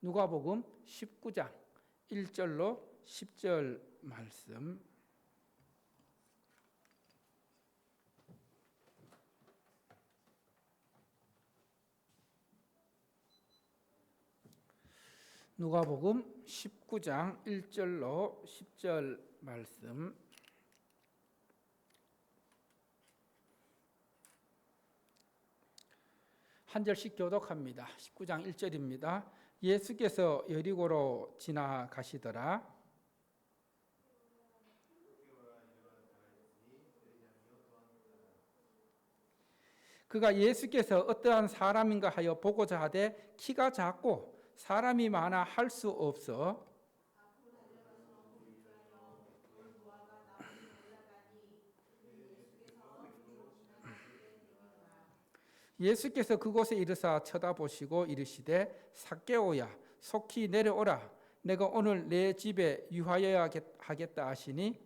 누가복음 19장 1절로 10절 말씀. 누가복음 19장 1절로 10절 말씀. 한 절씩 교독합니다. 19장 1절입니다. 예수께서 여리고로 지나가시더라. 그가 예수께서 어떠한 사람인가 하여 보고자 하되 키가 작고 사람이 많아 할 수 없어 예수께서 그곳에 이르사 쳐다보시고 이르시되 삭개오야 속히 내려오라 내가 오늘 내 집에 유하여야 하겠다 하시니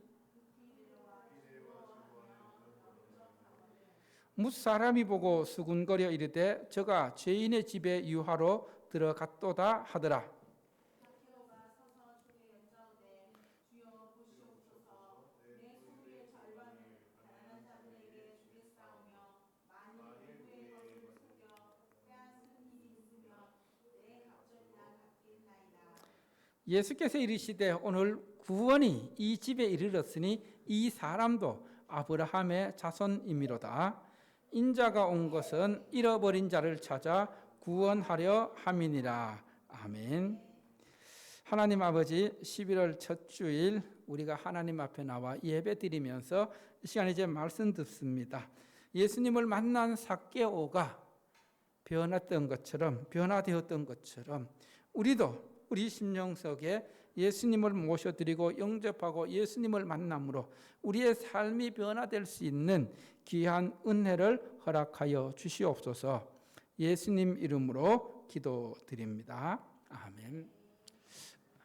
뭇사람이 보고 수군거려 이르되 저가 죄인의 집에 유하로 들어갔도다 하더라. 예수께서 이르시되 오늘 구원이 이 집에 이르렀으니 이 사람도 아브라함의 자손이미로다. 인자가 온 것은 잃어버린 자를 찾아 구원하려 함이니라. 아멘. 하나님 아버지, 11월 첫 주일 우리가 하나님 앞에 나와 예배 드리면서 이 시간에 이제 말씀 듣습니다. 예수님을 만난 삭개오가 변화되었던 것처럼 우리도 우리 심령 속에 예수님을 모셔드리고 영접하고 예수님을 만남으로 우리의 삶이 변화될 수 있는 귀한 은혜를 허락하여 주시옵소서. 예수님 이름으로 기도드립니다. 아멘.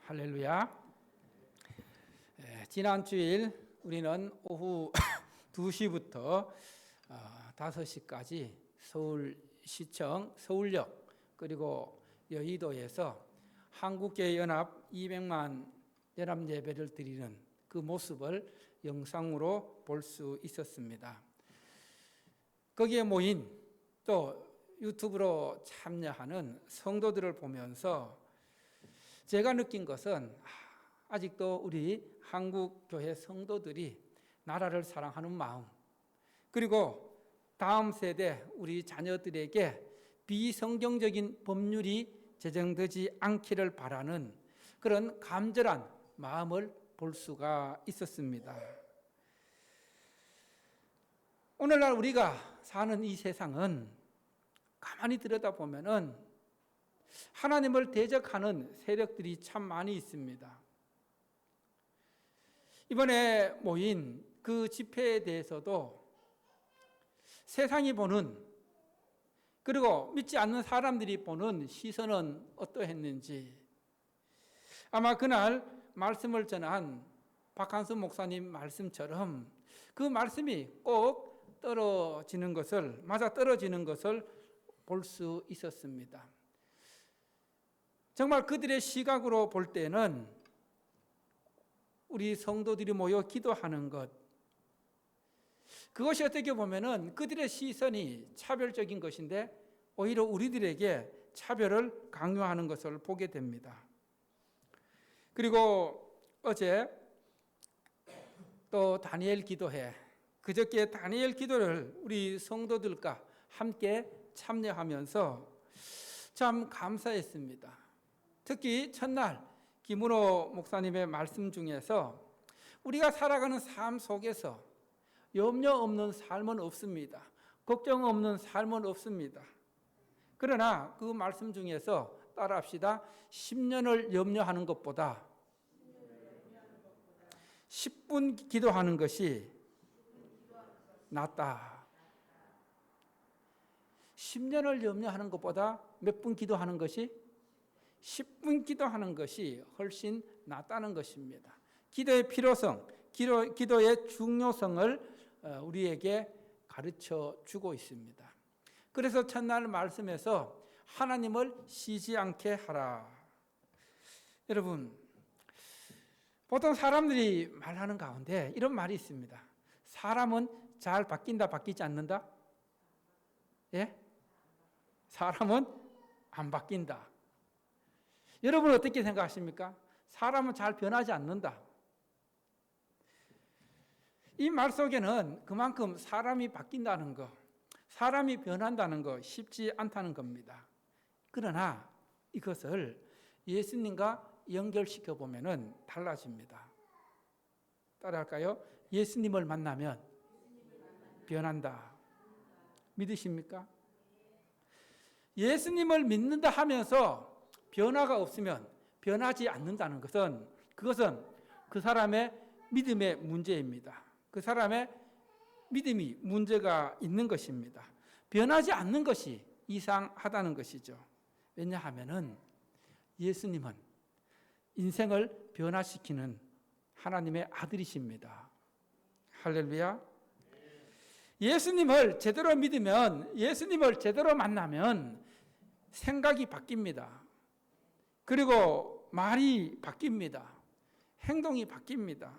할렐루야. 지난 주일 우리는 오후 2시부터 5시까지 서울시청, 서울역 그리고 여의도에서 한국교회연합 200만 연합예배를 드리는 그 모습을 영상으로 볼 수 있었습니다. 거기에 모인 또 유튜브로 참여하는 성도들을 보면서 제가 느낀 것은 아직도 우리 한국교회 성도들이 나라를 사랑하는 마음, 그리고 다음 세대 우리 자녀들에게 비성경적인 법률이 제정되지 않기를 바라는 그런 간절한 마음을 볼 수가 있었습니다. 오늘날 우리가 사는 이 세상은 가만히 들여다보면은 하나님을 대적하는 세력들이 참 많이 있습니다. 이번에 모인 그 집회에 대해서도 세상이 보는 그리고 믿지 않는 사람들이 보는 시선은 어떠했는지 아마 그날 말씀을 전한 박한수 목사님 말씀처럼 그 말씀이 꼭 맞아 떨어지는 것을 볼 수 있었습니다. 정말 그들의 시각으로 볼 때는 우리 성도들이 모여 기도하는 것, 그것이 어떻게 보면은 그들의 시선이 차별적인 것인데 오히려 우리들에게 차별을 강요하는 것을 보게 됩니다. 그리고 어제 또 다니엘 기도회, 그저께 다니엘 기도를 우리 성도들과 함께 참여하면서 참 감사했습니다. 특히 첫날 김은호 목사님의 말씀 중에서 우리가 살아가는 삶 속에서 염려 없는 삶은 없습니다. 걱정 없는 삶은 없습니다. 그러나 그 말씀 중에서 따라합시다. 10년을 염려하는 것보다 10분 기도하는 것이 낫다. 10년을 염려하는 것보다 몇 분 기도하는 것이 10분 기도하는 것이 훨씬 낫다는 것입니다. 기도의 필요성, 기도의 중요성을 우리에게 가르쳐 주고 있습니다. 그래서 첫날 말씀에서 하나님을 쉬지 않게 하라. 여러분, 보통 사람들이 말하는 가운데 이런 말이 있습니다. 사람은 잘 바뀐다, 바뀌지 않는다? 예? 사람은 안 바뀐다. 여러분 어떻게 생각하십니까? 사람은 잘 변하지 않는다. 이 말 속에는 그만큼 사람이 바뀐다는 거, 사람이 변한다는 거 쉽지 않다는 겁니다. 그러나 이것을 예수님과 연결시켜 보면은 달라집니다. 따라할까요? 예수님을 만나면 변한다. 믿으십니까? 예수님을 믿는다 하면서 변화가 없으면 변하지 않는다는 것은 그것은 그 사람의 믿음의 문제입니다. 그 사람의 믿음이 문제가 있는 것입니다. 변하지 않는 것이 이상하다는 것이죠. 왜냐하면은 예수님은 인생을 변화시키는 하나님의 아들이십니다. 할렐루야. 예수님을 제대로 믿으면, 예수님을 제대로 만나면 생각이 바뀝니다. 그리고 말이 바뀝니다. 행동이 바뀝니다.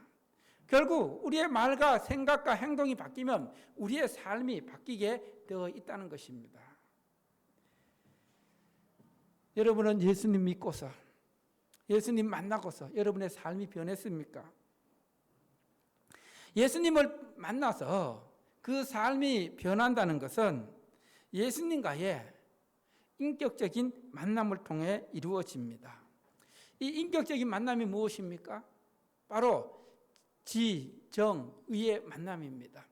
결국 우리의 말과 생각과 행동이 바뀌면 우리의 삶이 바뀌게 되어 있다는 것입니다. 여러분은 예수님 믿고서, 예수님 만나고서 여러분의 삶이 변했습니까? 예수님을 만나서 그 삶이 변한다는 것은 예수님과의 인격적인 만남을 통해 이루어집니다. 이 인격적인 만남이 무엇입니까? 바로 지, 정, 의의 만남입니다.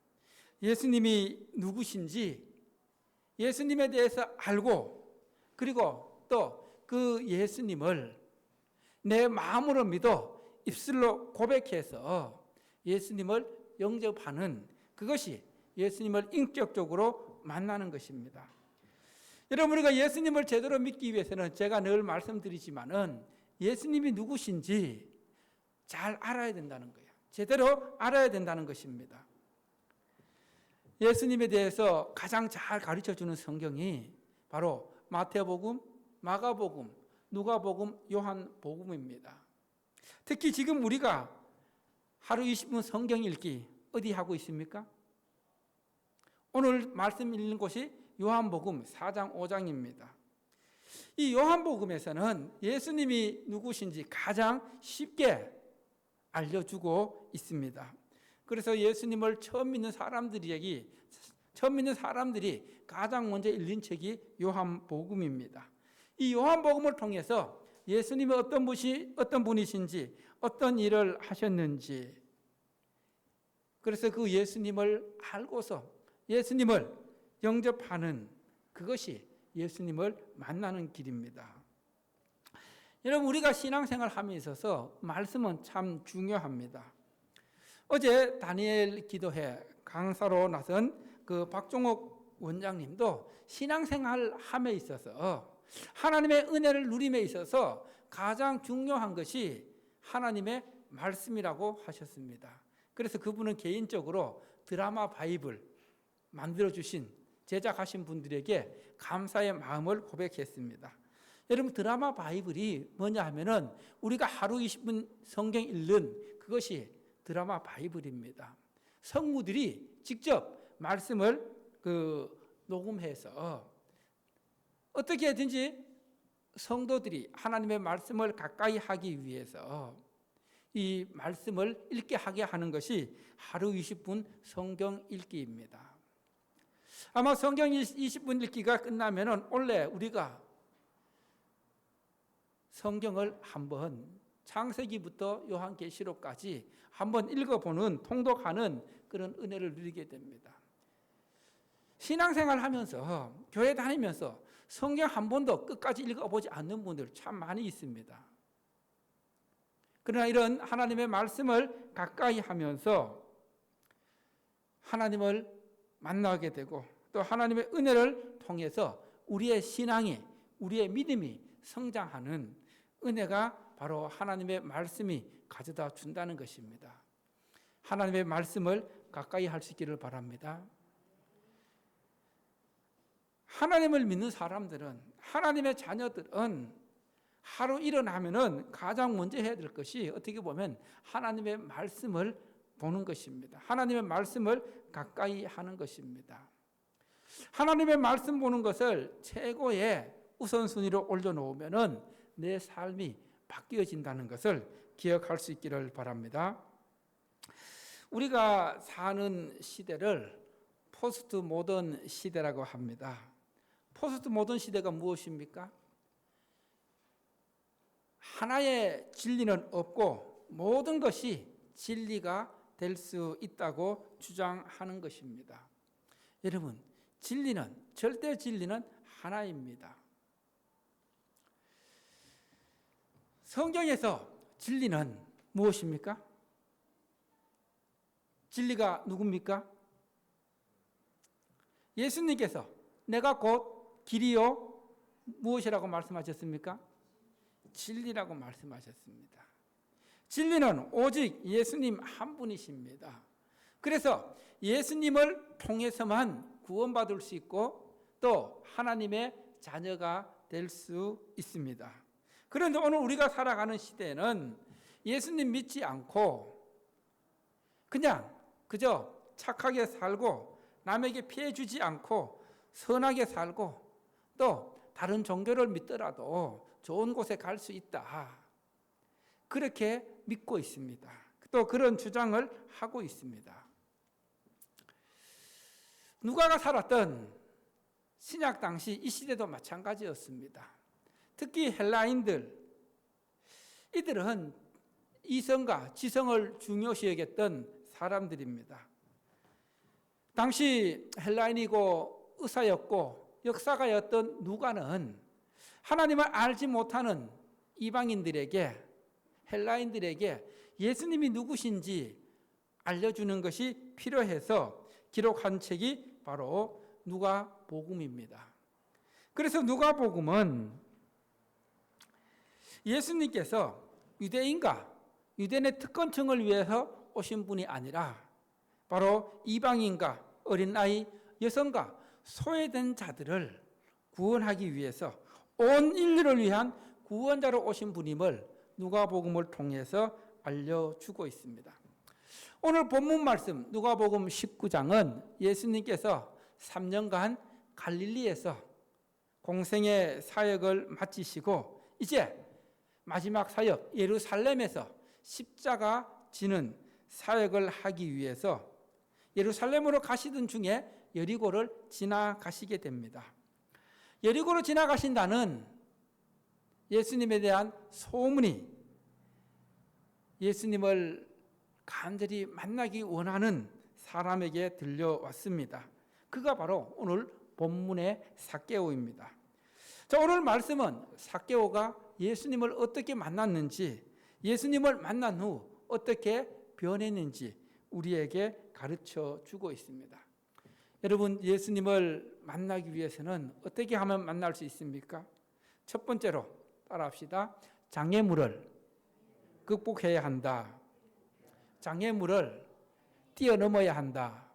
예수님이 누구신지 예수님에 대해서 알고, 그리고 또 그 예수님을 내 마음으로 믿어 입술로 고백해서 예수님을 영접하는, 그것이 예수님을 인격적으로 만나는 것입니다. 여러분, 우리가 예수님을 제대로 믿기 위해서는 제가 늘 말씀드리지만은 예수님이 누구신지 잘 알아야 된다는 거예요. 제대로 알아야 된다는 것입니다. 예수님에 대해서 가장 잘 가르쳐주는 성경이 바로 마태복음, 마가복음, 누가복음, 요한복음입니다. 특히 지금 우리가 하루 20분 성경 읽기 어디 하고 있습니까? 오늘 말씀 읽는 곳이 요한복음 4장 5장입니다. 이 요한복음에서는 예수님이 누구신지 가장 쉽게 알려주고 있습니다. 그래서 예수님을 처음 믿는 사람들이 가장 먼저 읽는 책이 요한복음입니다. 이 요한복음을 통해서 예수님이 어떤 분이신지, 어떤 일을 하셨는지, 그래서 그 예수님을 알고서 예수님을 영접하는, 그것이 예수님을 만나는 길입니다. 여러분, 우리가 신앙생활 함에 있어서 말씀은 참 중요합니다. 어제 다니엘 기도회 강사로 나선 그 박종옥 원장님도 신앙생활 함에 있어서 하나님의 은혜를 누림에 있어서 가장 중요한 것이 하나님의 말씀이라고 하셨습니다. 그래서 그분은 개인적으로 드라마 바이블 만들어주신, 제작하신 분들에게 감사의 마음을 고백했습니다. 여러분, 드라마 바이블이 뭐냐 하면은 우리가 하루 20분 성경 읽는 그것이 드라마 바이블입니다. 성우들이 직접 말씀을 녹음해서 어떻게든지 성도들이 하나님의 말씀을 가까이 하기 위해서 이 말씀을 읽게 하게 하는 것이 하루 20분 성경 읽기입니다. 아마 성경 20분 읽기가 끝나면은 원래 우리가 성경을 한번 창세기부터 요한계시록까지 한번 읽어보는, 통독하는 그런 은혜를 누리게 됩니다. 신앙생활 하면서, 교회 다니면서 성경 한 번도 끝까지 읽어보지 않는 분들 참 많이 있습니다. 그러나 이런 하나님의 말씀을 가까이 하면서 하나님을 만나게 되고 또 하나님의 은혜를 통해서 우리의 신앙이, 우리의 믿음이 성장하는 은혜가 바로 하나님의 말씀이 가져다 준다는 것입니다. 하나님의 말씀을 가까이 할 수 있기를 바랍니다. 하나님을 믿는 사람들은, 하나님의 자녀들은 하루 일어나면은 가장 먼저 해야 될 것이 어떻게 보면 하나님의 말씀을 보는 것입니다. 하나님의 말씀을 가까이 하는 것입니다. 하나님의 말씀 보는 것을 최고의 우선순위로 올려놓으면은 내 삶이 바뀌어진다는 것을 기억할 수 있기를 바랍니다. 우리가 사는 시대를 포스트 모던 시대라고 합니다. 포스트 모던 시대가 무엇입니까? 하나의 진리는 없고 모든 것이 진리가 될 수 있다고 주장하는 것입니다. 여러분, 절대 진리는 하나입니다. 성경에서 진리는 무엇입니까? 진리가 누굽니까? 예수님께서 내가 곧 길이요 무엇이라고 말씀하셨습니까? 진리라고 말씀하셨습니다. 진리는 오직 예수님 한 분이십니다. 그래서 예수님을 통해서만 구원받을 수 있고 또 하나님의 자녀가 될 수 있습니다. 그런데 오늘 우리가 살아가는 시대에는 예수님 믿지 않고 그저 착하게 살고 남에게 피해 주지 않고 선하게 살고 또 다른 종교를 믿더라도 좋은 곳에 갈 수 있다. 그렇게 믿고 있습니다. 또 그런 주장을 하고 있습니다. 누가가 살았던 신약 당시 이 시대도 마찬가지였습니다. 특히 헬라인들, 이들은 이성과 지성을 중요시 여겼던 사람들입니다. 당시 헬라인이고 의사였고 역사가였던 누가는 하나님을 알지 못하는 이방인들에게, 헬라인들에게 예수님이 누구신지 알려주는 것이 필요해서 기록한 책이 바로 누가복음입니다. 그래서 누가복음은 예수님께서 유대인과 유대인의 특권층을 위해서 오신 분이 아니라 바로 이방인과 어린아이, 여성과 소외된 자들을 구원하기 위해서 온 인류를 위한 구원자로 오신 분임을 누가복음을 통해서 알려주고 있습니다. 오늘 본문 말씀 누가복음 19장은 예수님께서 3년간 갈릴리에서 공생의 사역을 마치시고 이제 마지막 사역 예루살렘에서 십자가 지는 사역을 하기 위해서 예루살렘으로 가시던 중에 여리고를 지나가시게 됩니다. 여리고로 지나가신다는 예수님에 대한 소문이 예수님을 간절히 만나기 원하는 사람에게 들려왔습니다. 그가 바로 오늘 본문의 삭개오입니다. 자, 오늘 말씀은 삭개오가 예수님을 어떻게 만났는지, 예수님을 만난 후 어떻게 변했는지 우리에게 가르쳐 주고 있습니다. 여러분, 예수님을 만나기 위해서는 어떻게 하면 만날 수 있습니까? 첫 번째로 따라합시다. 장애물을 극복해야 한다. 장애물을 뛰어넘어야 한다.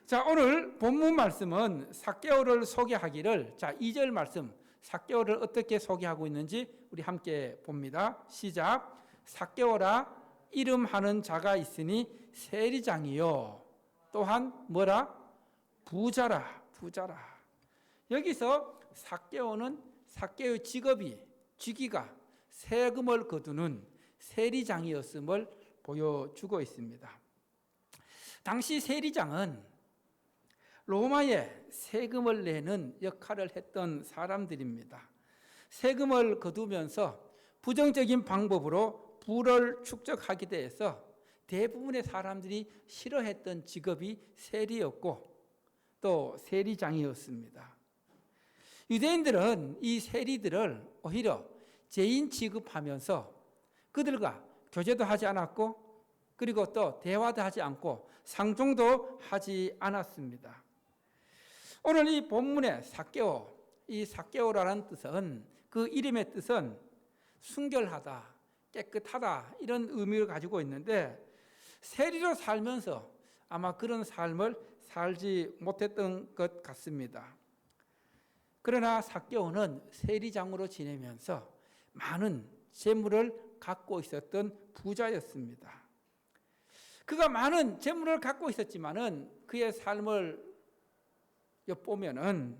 자, 오늘 본문 말씀은 삭개오를 소개하기를, 자, 2절 말씀 삭개오를 어떻게 소개하고 있는지 우리 함께 봅니다. 시작. 삭개오라 이름하는 자가 있으니 세리장이요 또한 뭐라? 부자라. 여기서 삭개오는 삭개오의 직위가 세금을 거두는 세리장이었음을 보여주고 있습니다. 당시 세리장은 로마에 세금을 내는 역할을 했던 사람들입니다. 세금을 거두면서 부정적인 방법으로 부를 축적하게 돼서 대부분의 사람들이 싫어했던 직업이 세리였고 또 세리장이었습니다. 유대인들은 이 세리들을 오히려 죄인 취급하면서 그들과 교제도 하지 않았고 그리고 또 대화도 하지 않고 상종도 하지 않았습니다. 오늘 이 본문의 삭개오, 이 삭개오라는 뜻은, 그 이름의 뜻은 순결하다, 깨끗하다 이런 의미를 가지고 있는데 세리로 살면서 아마 그런 삶을 살지 못했던 것 같습니다. 그러나 삭개오는 세리장으로 지내면서 많은 재물을 갖고 있었던 부자였습니다. 그가 많은 재물을 갖고 있었지만은 그의 삶을 엿보면은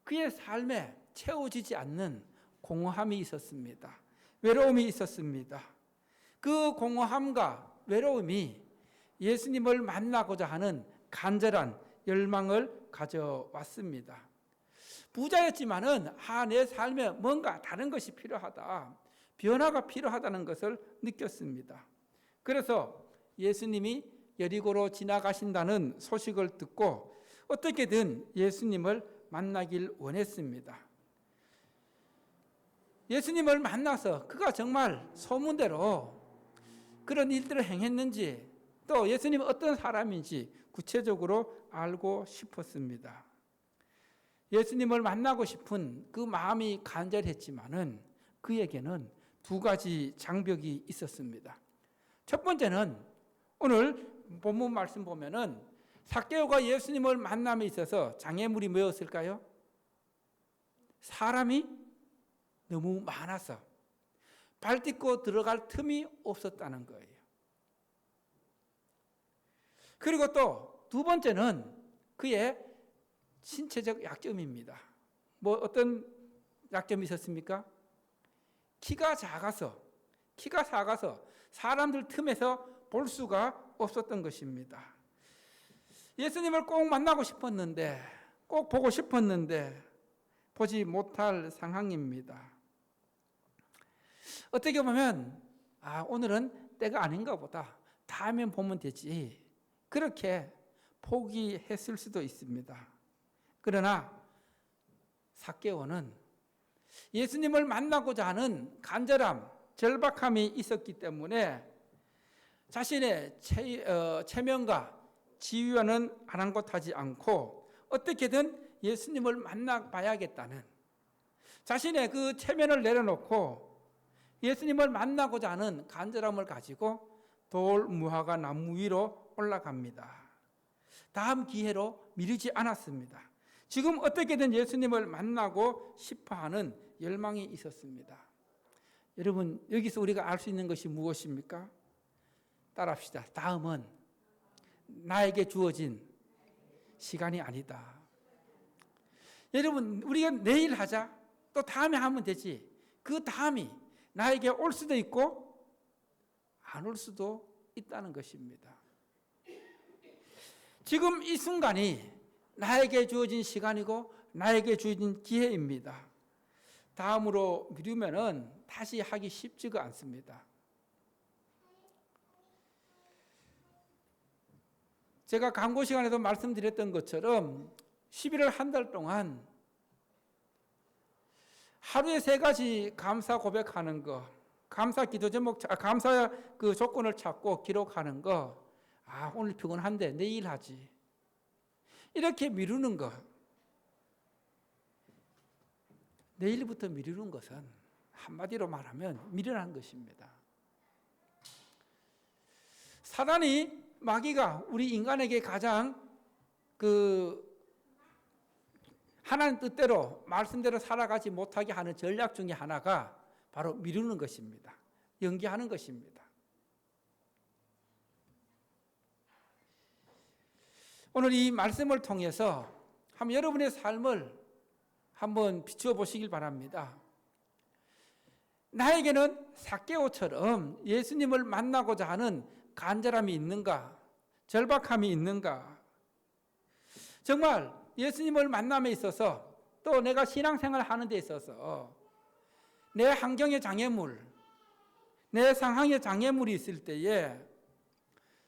그의 삶에 채워지지 않는 공허함이 있었습니다. 외로움이 있었습니다. 그 공허함과 외로움이 예수님을 만나고자 하는 간절한 열망을 가져왔습니다. 부자였지만은 내 삶에 뭔가 다른 것이 필요하다, 변화가 필요하다는 것을 느꼈습니다. 그래서 예수님이 여리고로 지나가신다는 소식을 듣고 어떻게든 예수님을 만나길 원했습니다. 예수님을 만나서 그가 정말 소문대로 그런 일들을 행했는지, 또 예수님이 어떤 사람인지 구체적으로 알고 싶었습니다. 예수님을 만나고 싶은 그 마음이 간절했지만은 그에게는 두 가지 장벽이 있었습니다. 첫 번째는 오늘 본문 말씀 보면은 삭개오가 예수님을 만남에 있어서 장애물이 뭐였을까요? 사람이 너무 많아서 발 딛고 들어갈 틈이 없었다는 거예요. 그리고 또 두 번째는 그의 신체적 약점입니다. 어떤 약점이 있었습니까? 키가 작아서 사람들 틈에서 볼 수가 없었던 것입니다. 예수님을 꼭 만나고 싶었는데, 꼭 보고 싶었는데 보지 못할 상황입니다. 어떻게 보면 오늘은 때가 아닌가 보다, 다음엔 보면 되지, 그렇게 포기했을 수도 있습니다. 그러나 삭개오는 예수님을 만나고자 하는 간절함, 절박함이 있었기 때문에 자신의 체면과 지위와는 아랑곳하지 않고 어떻게든 예수님을 만나봐야겠다는 자신의 그 체면을 내려놓고 예수님을 만나고자 하는 간절함을 가지고 돌 무화과 나무 위로 올라갑니다. 다음 기회로 미루지 않았습니다. 지금 어떻게든 예수님을 만나고 싶어하는 열망이 있었습니다. 여러분, 여기서 우리가 알 수 있는 것이 무엇입니까? 따라합시다. 다음은 나에게 주어진 시간이 아니다. 여러분, 우리가 내일 하자, 또 다음에 하면 되지. 그 다음이 나에게 올 수도 있고 안 올 수도 있다는 것입니다. 지금 이 순간이 나에게 주어진 시간이고 나에게 주어진 기회입니다. 다음으로 미루면은 다시 하기 쉽지가 않습니다. 제가 강고 시간에도 말씀드렸던 것처럼 11월 한 달 동안 하루에 3가지 감사 고백하는 거, 감사 기도 제목, 감사 그 조건을 찾고 기록하는 거, 오늘 피곤한데 내일 하지, 이렇게 미루는 것, 내일부터 미루는 것은 한마디로 말하면 미련한 것입니다. 사단이, 마귀가 우리 인간에게 가장 하나님 뜻대로 말씀대로 살아가지 못하게 하는 전략 중에 하나가 바로 미루는 것입니다. 연기하는 것입니다. 오늘 이 말씀을 통해서 한번 여러분의 삶을 한번 비추어 보시길 바랍니다. 나에게는 삭개오처럼 예수님을 만나고자 하는 간절함이 있는가? 절박함이 있는가? 정말 예수님을 만남에 있어서, 또 내가 신앙생활을 하는 데 있어서 내 환경의 장애물, 내 상황의 장애물이 있을 때에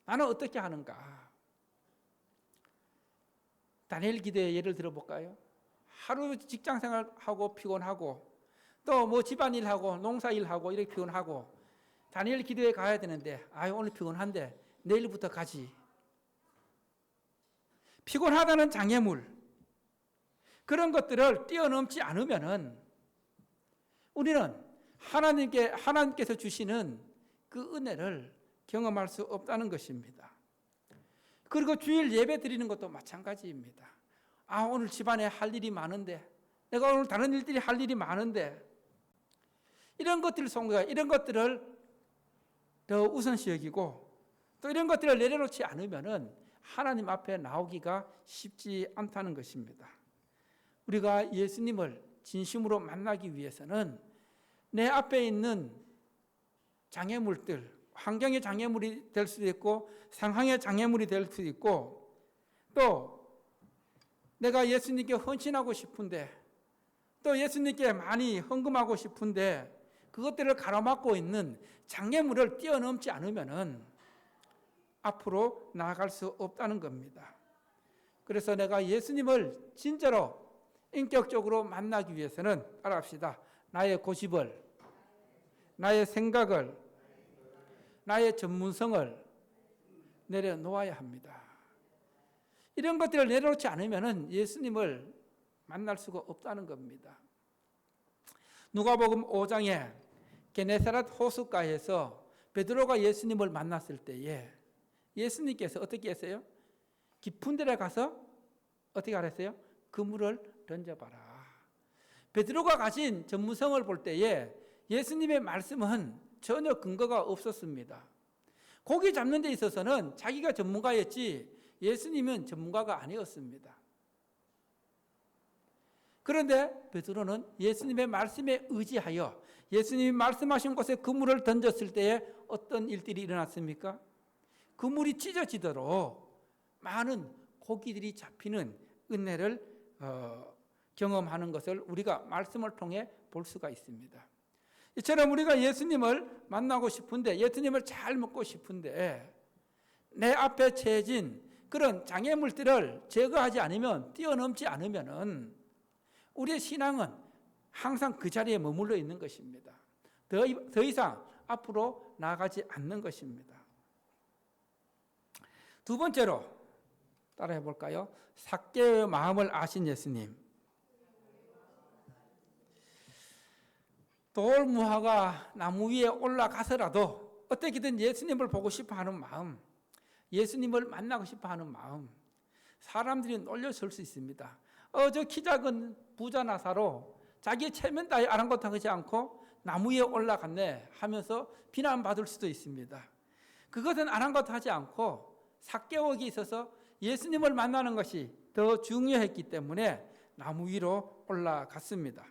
나는 어떻게 하는가? 다니엘 기도의 예를 들어볼까요? 하루 직장생활하고 피곤하고, 또 집안일하고 농사일하고 이렇게 피곤하고, 다니엘 기도에 가야 되는데 오늘 피곤한데 내일부터 가지. 피곤하다는 장애물, 그런 것들을 뛰어넘지 않으면은 우리는 하나님께서 주시는 그 은혜를 경험할 수 없다는 것입니다. 그리고 주일 예배 드리는 것도 마찬가지입니다. 오늘 집안에 할 일이 많은데, 내가 오늘 다른 일들이 할 일이 많은데, 이런 것들 송구가 이런 것들을 더 우선시 여기고 또 이런 것들을 내려놓지 않으면은 하나님 앞에 나오기가 쉽지 않다는 것입니다. 우리가 예수님을 진심으로 만나기 위해서는 내 앞에 있는 장애물들, 환경의 장애물이 될 수도 있고 상황의 장애물이 될 수도 있고 또 내가 예수님께 헌신하고 싶은데 또 예수님께 많이 헌금하고 싶은데 그것들을 가로막고 있는 장애물을 뛰어넘지 않으면은 앞으로 나아갈 수 없다는 겁니다. 그래서 내가 예수님을 진짜로 인격적으로 만나기 위해서는 따라합시다. 나의 고집을, 나의 생각을, 나의 전문성을 내려놓아야 합니다. 이런 것들을 내려놓지 않으면은 예수님을 만날 수가 없다는 겁니다. 누가복음 5장에 게네사렛 호숫가에서 베드로가 예수님을 만났을 때에 예수님께서 어떻게 했어요? 깊은 데에 가서 어떻게 하랬어요? 그물을 던져봐라. 베드로가 가진 전문성을 볼 때에 예수님의 말씀은 전혀 근거가 없었습니다. 고기 잡는 데 있어서는 자기가 전문가였지 예수님은 전문가가 아니었습니다. 그런데 베드로는 예수님의 말씀에 의지하여 예수님이 말씀하신 곳에 그물을 던졌을 때에 어떤 일들이 일어났습니까? 그물이 찢어지도록 많은 고기들이 잡히는 은혜를 경험하는 것을 우리가 말씀을 통해 볼 수가 있습니다. 이처럼 우리가 예수님을 만나고 싶은데 예수님을 잘 먹고 싶은데 내 앞에 처해진 그런 장애물들을 제거하지 않으면 뛰어넘지 않으면은 우리의 신앙은 항상 그 자리에 머물러 있는 것입니다. 더 이상 앞으로 나아가지 않는 것입니다. 두 번째로 따라해 볼까요? 삭개오의 마음을 아신 예수님. 돌무화가 나무 위에 올라가서라도 어떻게든 예수님을 보고 싶어하는 마음, 예수님을 만나고 싶어하는 마음, 사람들이 놀려설 수 있습니다. 저 키 작은 부자 나사로 자기의 체면 따위 아랑곳하지 않고 나무 위에 올라갔네 하면서 비난받을 수도 있습니다. 그것은 아랑곳하지 않고 삭개오에게 있어서 예수님을 만나는 것이 더 중요했기 때문에 나무 위로 올라갔습니다.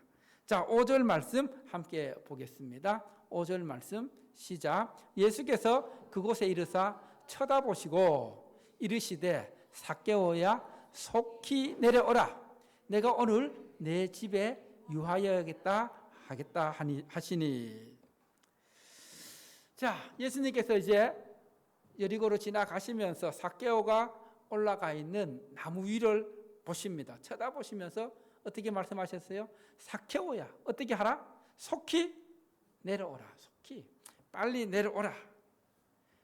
자, 5절 말씀 함께 보겠습니다. 5절 말씀 시작. 예수께서 그곳에 이르사 쳐다보시고 이르시되 삭개오야 속히 내려오라. 내가 오늘 내 집에 유하여야겠다 하겠다 하시니. 자, 예수님께서 이제 여리고로 지나가시면서 삭개오가 올라가 있는 나무 위를 보십니다. 쳐다보시면서 어떻게 말씀하셨어요? 삭개오야 어떻게 하라? 속히 내려오라. 속히 빨리 내려오라.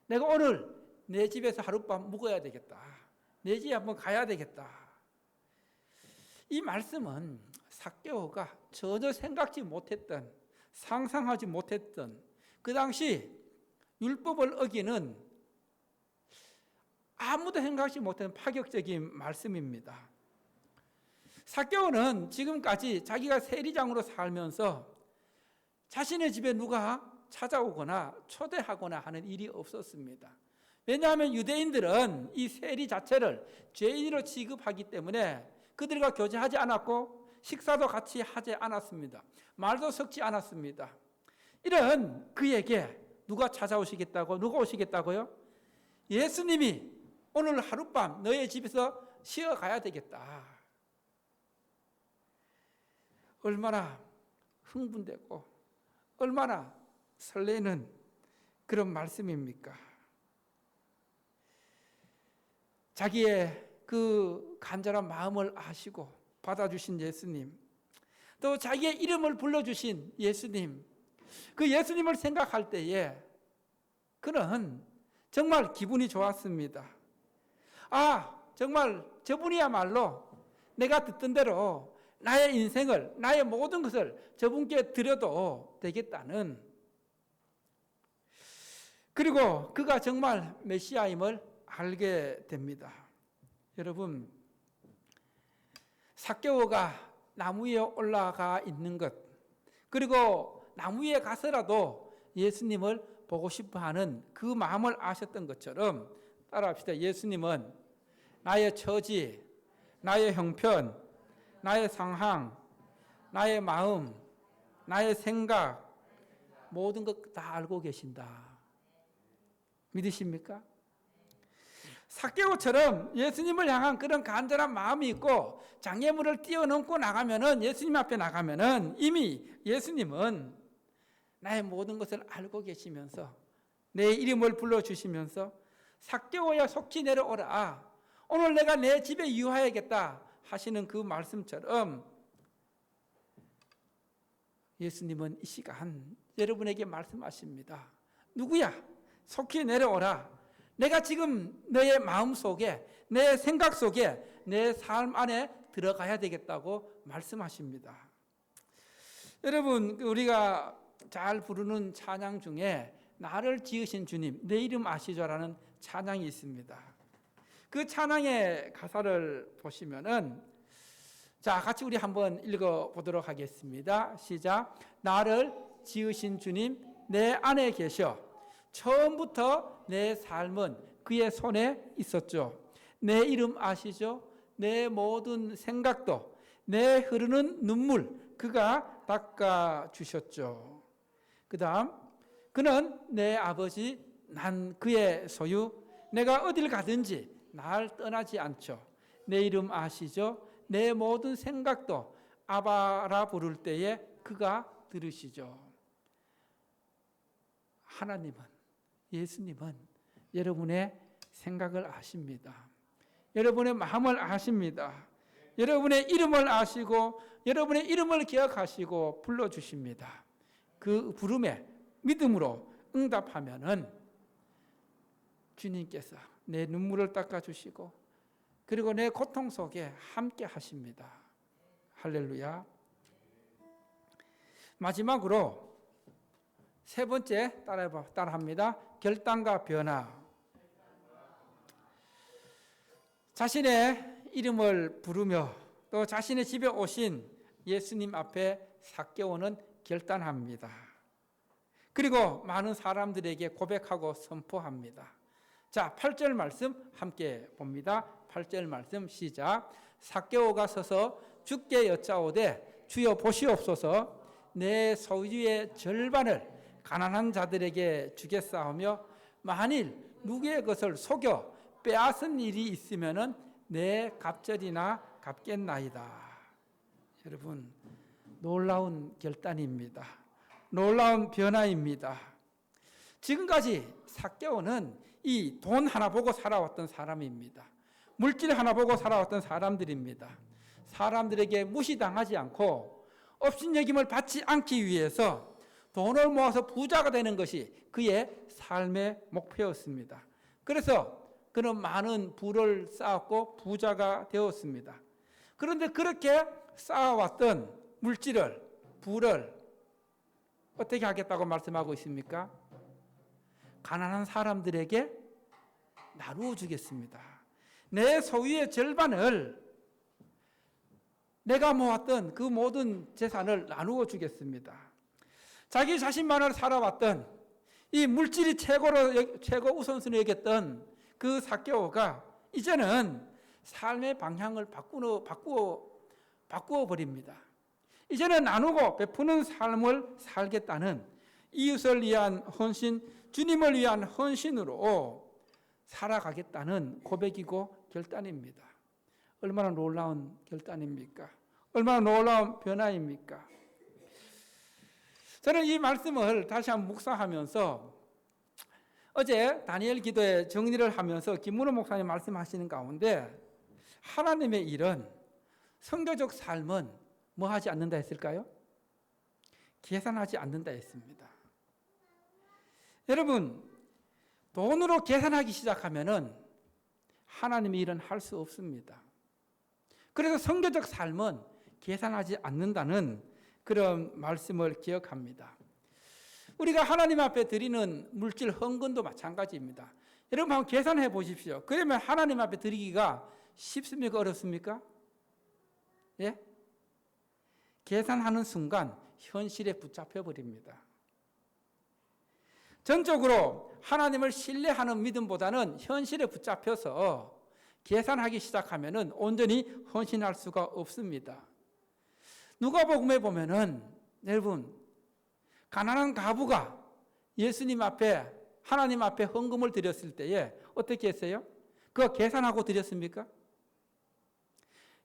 내가 오늘 내 집에서 하룻밤 묵어야 되겠다. 내 집에 한번 가야 되겠다. 이 말씀은 삭개오가 전혀 생각지 못했던, 상상하지 못했던 그 당시 율법을 어기는 아무도 생각하지 못한 파격적인 말씀입니다. 삭개오는 지금까지 자기가 세리장으로 살면서 자신의 집에 누가 찾아오거나 초대하거나 하는 일이 없었습니다. 왜냐하면 유대인들은 이 세리 자체를 죄인으로 취급하기 때문에 그들과 교제하지 않았고 식사도 같이 하지 않았습니다. 말도 섞지 않았습니다. 이런 그에게 누가 찾아오시겠다고? 누가 오시겠다고요? 예수님이 오늘 하룻밤 너의 집에서 쉬어가야 되겠다. 얼마나 흥분되고 얼마나 설레는 그런 말씀입니까? 자기의 그 간절한 마음을 아시고 받아주신 예수님, 또 자기의 이름을 불러주신 예수님, 그 예수님을 생각할 때에 그는 정말 기분이 좋았습니다. 정말 저분이야말로 내가 듣던 대로 나의 인생을, 나의 모든 것을 저분께 드려도 되겠다는, 그리고 그가 정말 메시아임을 알게 됩니다. 여러분, 삭개오가 나무 위에 올라가 있는 것, 그리고 나무 위에 가서라도 예수님을 보고 싶어하는 그 마음을 아셨던 것처럼 따라합시다. 예수님은 나의 처지, 나의 형편, 나의 상황, 나의 마음, 나의 생각, 모든 것 다 알고 계신다. 믿으십니까? 삭개오처럼 예수님을 향한 그런 간절한 마음이 있고 장애물을 뛰어넘고 나가면은, 예수님 앞에 나가면은 이미 예수님은 나의 모든 것을 알고 계시면서 내 이름을 불러주시면서 삭개오야 속히 내려오라, 오늘 내가 내 집에 유하야겠다 하시는 그 말씀처럼 예수님은 이 시간 여러분에게 말씀하십니다. 누구야? 속히 내려오라. 내가 지금 너의 마음 속에, 내 생각 속에, 내 삶 안에 들어가야 되겠다고 말씀하십니다. 여러분, 우리가 잘 부르는 찬양 중에 나를 지으신 주님, 내 이름 아시죠라는 찬양이 있습니다. 그 찬양의 가사를 보시면은, 자, 같이 우리 한번 읽어보도록 하겠습니다. 시작. 나를 지으신 주님, 내 안에 계셔. 처음부터 내 삶은 그의 손에 있었죠. 내 이름 아시죠? 내 모든 생각도, 내 흐르는 눈물 그가 닦아주셨죠. 그 다음, 그는 내 아버지, 난 그의 소유, 내가 어딜 가든지 날 떠나지 않죠. 내 이름 아시죠? 내 모든 생각도 아바라 부를 때에 그가 들으시죠. 하나님은, 예수님은 여러분의 생각을 아십니다. 여러분의 마음을 아십니다. 여러분의 이름을 아시고 여러분의 이름을 기억하시고 불러주십니다. 그 부름에 믿음으로 응답하면은 주님께서 내 눈물을 닦아주시고 그리고 내 고통 속에 함께 하십니다. 할렐루야. 마지막으로 세 번째 따라합니다. 결단과 변화. 자신의 이름을 부르며 또 자신의 집에 오신 예수님 앞에 삭개오는 결단합니다. 그리고 많은 사람들에게 고백하고 선포합니다. 자, 8절 말씀 함께 봅니다. 8절 말씀 시작. 삭개오가 서서 주께 여짜오되 주여 보시옵소서, 내 소유의 절반을 가난한 자들에게 주겠사오며 만일 누구의 것을 속여 빼앗은 일이 있으면은 내 갑절이나 갚겠나이다. 여러분, 놀라운 결단입니다. 놀라운 변화입니다. 지금까지 삭개오는 이 돈 하나 보고 살아왔던 사람입니다. 물질 하나 보고 살아왔던 사람들입니다. 사람들에게 무시당하지 않고 업신여김을 받지 않기 위해서 돈을 모아서 부자가 되는 것이 그의 삶의 목표였습니다. 그래서 그는 많은 부를 쌓았고 부자가 되었습니다. 그런데 그렇게 쌓아왔던 물질을, 부를 어떻게 하겠다고 말씀하고 있습니까? 가난한 사람들에게 나누어 주겠습니다. 내 소유의 절반을, 내가 모았던 그 모든 재산을 나누어 주겠습니다. 자기 자신만을 살아왔던 이 물질이 최고 우선순위 여겼던 그 삭개오가 이제는 삶의 방향을 바꾸어 버립니다. 이제는 나누고 베푸는 삶을 살겠다는 이웃을 위한 헌신, 주님을 위한 헌신으로 살아가겠다는 고백이고 결단입니다. 얼마나 놀라운 결단입니까? 얼마나 놀라운 변화입니까? 저는 이 말씀을 다시 한번 묵상하면서 어제 다니엘 기도에 정리를 하면서 김문호 목사님 말씀하시는 가운데 하나님의 일은, 성교적 삶은 뭐 하지 않는다 했을까요? 계산하지 않는다 했습니다. 여러분, 돈으로 계산하기 시작하면은 하나님의 일은 할 수 없습니다. 그래서 성교적 삶은 계산하지 않는다는 그런 말씀을 기억합니다. 우리가 하나님 앞에 드리는 물질 헌금도 마찬가지입니다. 여러분 한번 계산해 보십시오. 그러면 하나님 앞에 드리기가 쉽습니까? 어렵습니까? 예? 계산하는 순간 현실에 붙잡혀 버립니다. 전적으로 하나님을 신뢰하는 믿음보다는 현실에 붙잡혀서 계산하기 시작하면은 온전히 헌신할 수가 없습니다. 누가복음에 보면은 여러분 가난한 과부가 예수님 앞에 하나님 앞에 헌금을 드렸을 때에 어떻게 했어요? 그거 계산하고 드렸습니까?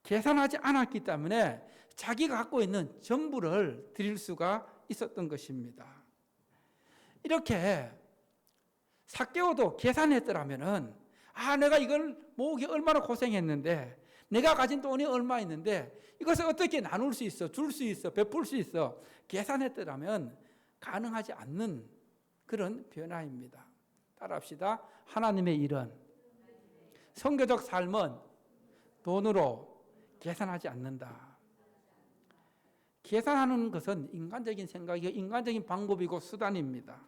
계산하지 않았기 때문에 자기가 갖고 있는 전부를 드릴 수가 있었던 것입니다. 이렇게 삭개오도 계산했더라면은 내가 이걸 모으기 얼마나 고생했는데 내가 가진 돈이 얼마 있는데 이것을 어떻게 나눌 수 있어, 줄 수 있어, 베풀 수 있어 계산했더라면 가능하지 않는 그런 변화입니다. 따라합시다. 하나님의 일은 선교적 삶은 돈으로 계산하지 않는다. 계산하는 것은 인간적인 생각이고 인간적인 방법이고 수단입니다.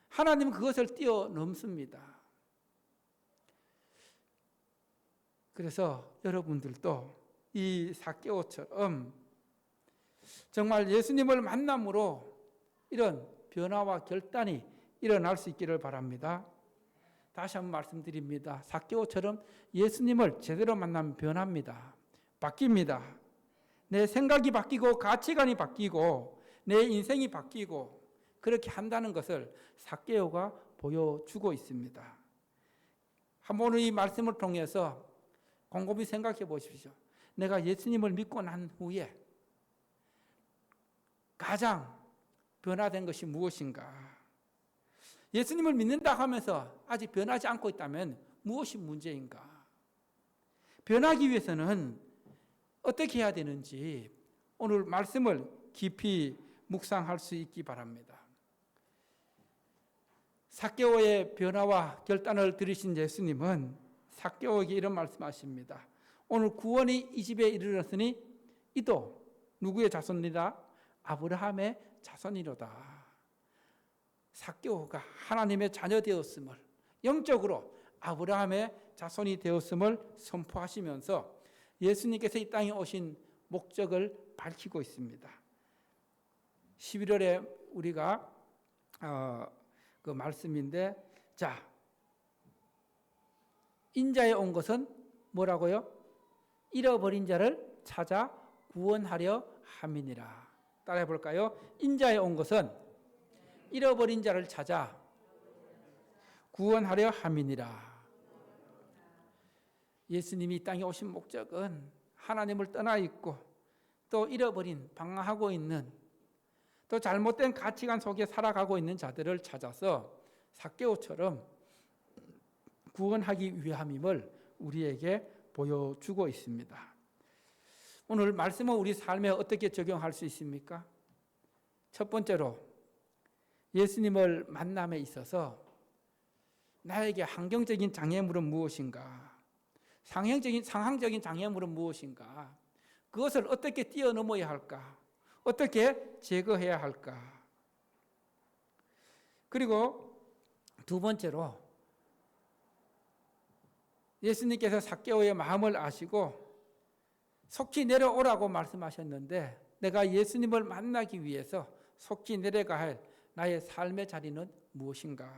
하나님은 그것을 뛰어넘습니다. 그래서 여러분들도 이 삭개오처럼 정말 예수님을 만남으로 이런 변화와 결단이 일어날 수 있기를 바랍니다. 다시 한번 말씀드립니다. 삭개오처럼 예수님을 제대로 만나면 변합니다. 바뀝니다. 내 생각이 바뀌고 가치관이 바뀌고 내 인생이 바뀌고 그렇게 한다는 것을 삭개오가 보여주고 있습니다. 한번 이 말씀을 통해서 곰곰이 생각해 보십시오. 내가 예수님을 믿고 난 후에 가장 변화된 것이 무엇인가? 예수님을 믿는다 하면서 아직 변하지 않고 있다면 무엇이 문제인가? 변하기 위해서는 어떻게 해야 되는지 오늘 말씀을 깊이 묵상할 수 있기 바랍니다. 삭개오의 변화와 결단을 들으신 예수님은 삭개오에게 이런 말씀하십니다. 오늘 구원이 이 집에 이르렀으니 이도 누구의 자손이다? 아브라함의 자손이로다. 삭개오가 하나님의 자녀 되었음을, 영적으로 아브라함의 자손이 되었음을 선포하시면서 예수님께서 이 땅에 오신 목적을 밝히고 있습니다. 11월에 우리가 그 말씀인데, 자, 인자에 온 것은 뭐라고요? 잃어버린 자를 찾아 구원하려 함이니라. 따라해 볼까요? 인자에 온 것은 잃어버린 자를 찾아 구원하려 함이니라. 예수님이 이 땅에 오신 목적은 하나님을 떠나 있고 또 잃어버린, 방황하고 있는, 또 잘못된 가치관 속에 살아가고 있는 자들을 찾아서 삭개오처럼 구원하기 위함임을 우리에게 보여주고 있습니다. 오늘 말씀은 우리 삶에 어떻게 적용할 수 있습니까? 첫 번째로 예수님을 만남에 있어서 나에게 환경적인 장애물은 무엇인가? 상황적인 장애물은 무엇인가? 그것을 어떻게 뛰어넘어야 할까? 어떻게 제거해야 할까? 그리고 두 번째로 예수님께서 삭개오의 마음을 아시고 속히 내려오라고 말씀하셨는데 내가 예수님을 만나기 위해서 속히 내려가야 할 나의 삶의 자리는 무엇인가?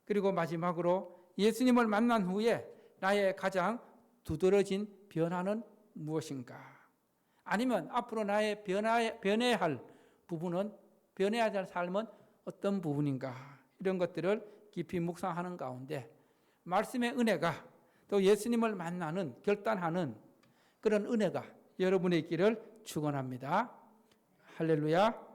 그리고 마지막으로 예수님을 만난 후에 나의 가장 두드러진 변화는 무엇인가? 아니면 앞으로 나의 변해야 할 부분은, 변해야 할 삶은 어떤 부분인가? 이런 것들을 깊이 묵상하는 가운데 말씀의 은혜가 또 예수님을 만나는, 결단하는 그런 은혜가 여러분의 있기를 축원합니다. 할렐루야.